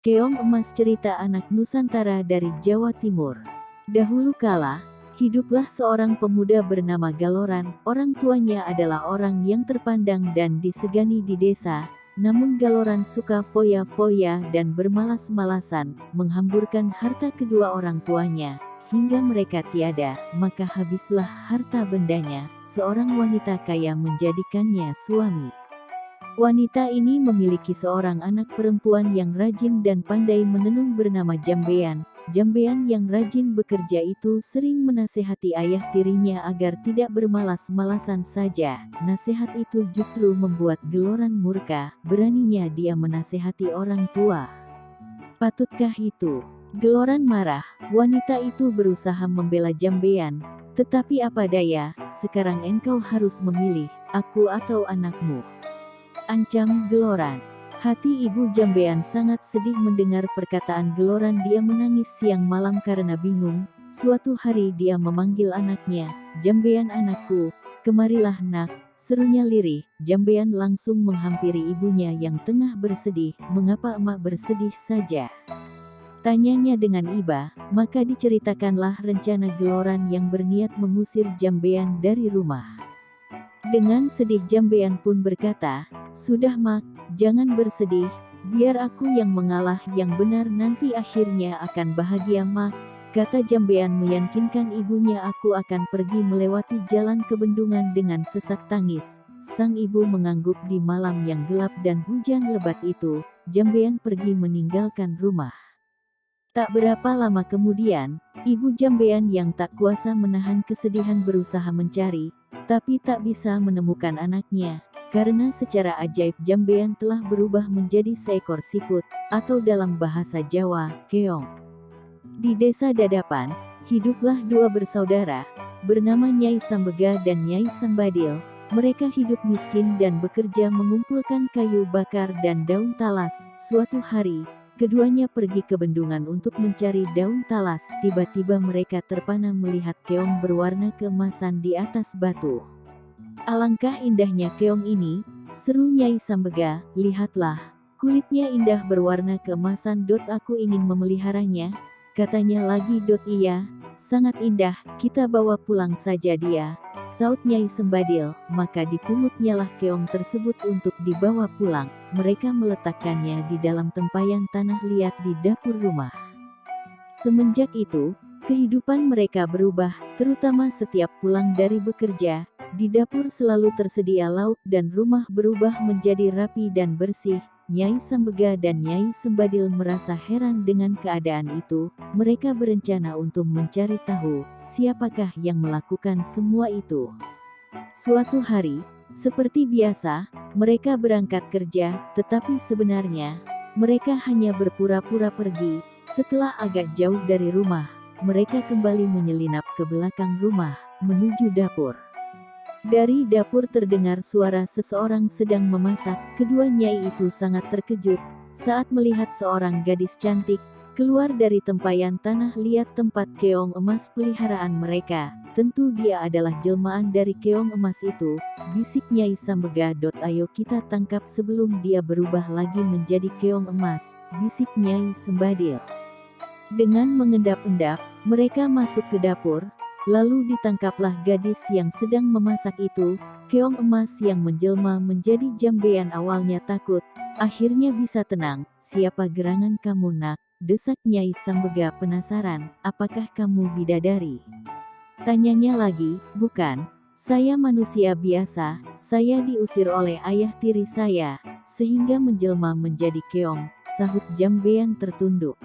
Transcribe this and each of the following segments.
Keong Emas, cerita anak Nusantara dari Jawa Timur. Dahulu kala, hiduplah seorang pemuda bernama Galoran. Orang tuanya adalah orang yang terpandang dan disegani di desa. Namun Galoran suka foya-foya dan bermalas-malasan, menghamburkan harta kedua orang tuanya. Hingga mereka tiada, maka habislah harta bendanya. Seorang wanita kaya menjadikannya suami. Wanita ini memiliki seorang anak perempuan yang rajin dan pandai menenun bernama Jambean. Jambean yang rajin bekerja itu sering menasehati ayah tirinya agar tidak bermalas-malasan saja. Nasihat itu justru membuat Galoran murka. Beraninya dia menasehati orang tua. Patutkah itu? Galoran marah. Wanita itu berusaha membela Jambean. Tetapi apa daya, sekarang engkau harus memilih, aku atau anakmu, ancam Galoran. Hati ibu Jambean sangat sedih mendengar perkataan Galoran. Dia menangis siang malam karena bingung. Suatu hari dia memanggil anaknya, "Jambean anakku, kemarilah nak," serunya lirih. Jambean langsung menghampiri ibunya yang tengah bersedih. "Mengapa emak bersedih saja?" tanyanya dengan iba. Maka diceritakanlah rencana Galoran yang berniat mengusir Jambean dari rumah. Dengan sedih Jambean pun berkata, "Sudah mak, jangan bersedih, biar aku yang mengalah, yang benar nanti akhirnya akan bahagia mak," kata Jambean meyakinkan ibunya. "Aku akan pergi melewati jalan ke bendungan." Dengan sesak tangis, sang ibu mengangguk. Di malam yang gelap dan hujan lebat itu, Jambean pergi meninggalkan rumah. Tak berapa lama kemudian, ibu Jambean yang tak kuasa menahan kesedihan berusaha mencari, tapi tak bisa menemukan anaknya. Karena secara ajaib Jambean telah berubah menjadi seekor siput, atau dalam bahasa Jawa, keong. Di desa Dadapan, hiduplah dua bersaudara, bernama Nyai Sambega dan Nyai Sambadil. Mereka hidup miskin dan bekerja mengumpulkan kayu bakar dan daun talas. Suatu hari, keduanya pergi ke bendungan untuk mencari daun talas. Tiba-tiba mereka terpana melihat keong berwarna keemasan di atas batu. "Alangkah indahnya keong ini," seru Nyai Sambega. "Lihatlah, kulitnya indah berwarna keemasan. Aku ingin memeliharanya," katanya lagi. "Iya, sangat indah, kita bawa pulang saja dia," saut Nyai Sambadil. Maka dipungutnyalah keong tersebut untuk dibawa pulang. Mereka meletakkannya di dalam tempayan tanah liat di dapur rumah. Semenjak itu, kehidupan mereka berubah, terutama setiap pulang dari bekerja. Di dapur selalu tersedia lauk dan rumah berubah menjadi rapi dan bersih. Nyai Sambega dan Nyai Sambadil merasa heran dengan keadaan itu. Mereka berencana untuk mencari tahu, siapakah yang melakukan semua itu. Suatu hari, seperti biasa, mereka berangkat kerja, tetapi sebenarnya, mereka hanya berpura-pura pergi. Setelah agak jauh dari rumah, mereka kembali menyelinap ke belakang rumah, menuju dapur. Dari dapur terdengar suara seseorang sedang memasak. Kedua nyai itu sangat terkejut saat melihat seorang gadis cantik keluar dari tempayan tanah liat tempat keong emas peliharaan mereka. "Tentu dia adalah jelmaan dari keong emas itu," bisik Nyai Sambega. "Ayo kita tangkap sebelum dia berubah lagi menjadi keong emas," bisik Nyai Sambadil. Dengan mengendap-endap, mereka masuk ke dapur. Lalu ditangkaplah gadis yang sedang memasak itu. Keong emas yang menjelma menjadi Jambean awalnya takut, akhirnya bisa tenang. "Siapa gerangan kamu nak?" desak Nyai Sambega penasaran. "Apakah kamu bidadari?" tanyanya lagi. "Bukan, saya manusia biasa. Saya diusir oleh ayah tiri saya, sehingga menjelma menjadi keong," sahut Jambean tertunduk.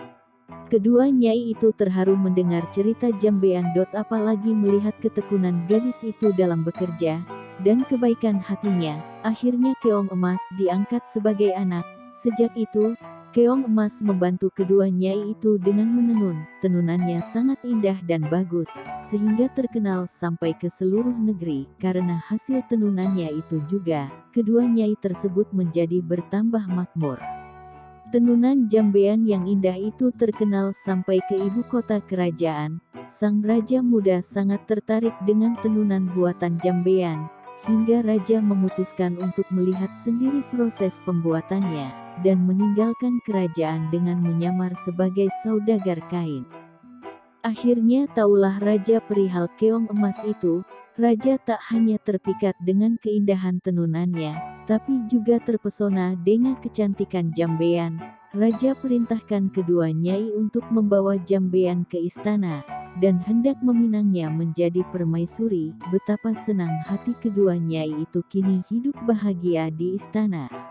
Kedua nyai itu terharu mendengar cerita Jambean. Apalagi melihat ketekunan gadis itu dalam bekerja, dan kebaikan hatinya. Akhirnya keong emas diangkat sebagai anak. Sejak itu, keong emas membantu kedua nyai itu dengan menenun. Tenunannya sangat indah dan bagus, sehingga terkenal sampai ke seluruh negeri. Karena hasil tenunannya itu juga, kedua nyai tersebut menjadi bertambah makmur. Tenunan Jambean yang indah itu terkenal sampai ke ibu kota kerajaan. Sang raja muda sangat tertarik dengan tenunan buatan Jambean, hingga raja memutuskan untuk melihat sendiri proses pembuatannya. dan meninggalkan kerajaan dengan menyamar sebagai saudagar kain. Akhirnya taulah raja perihal keong emas itu. Raja tak hanya terpikat dengan keindahan tenunannya, tapi juga terpesona dengan kecantikan Jambean. Raja perintahkan kedua nyai untuk membawa Jambean ke istana, dan hendak meminangnya menjadi permaisuri. Betapa senang hati kedua nyai itu kini hidup bahagia di istana.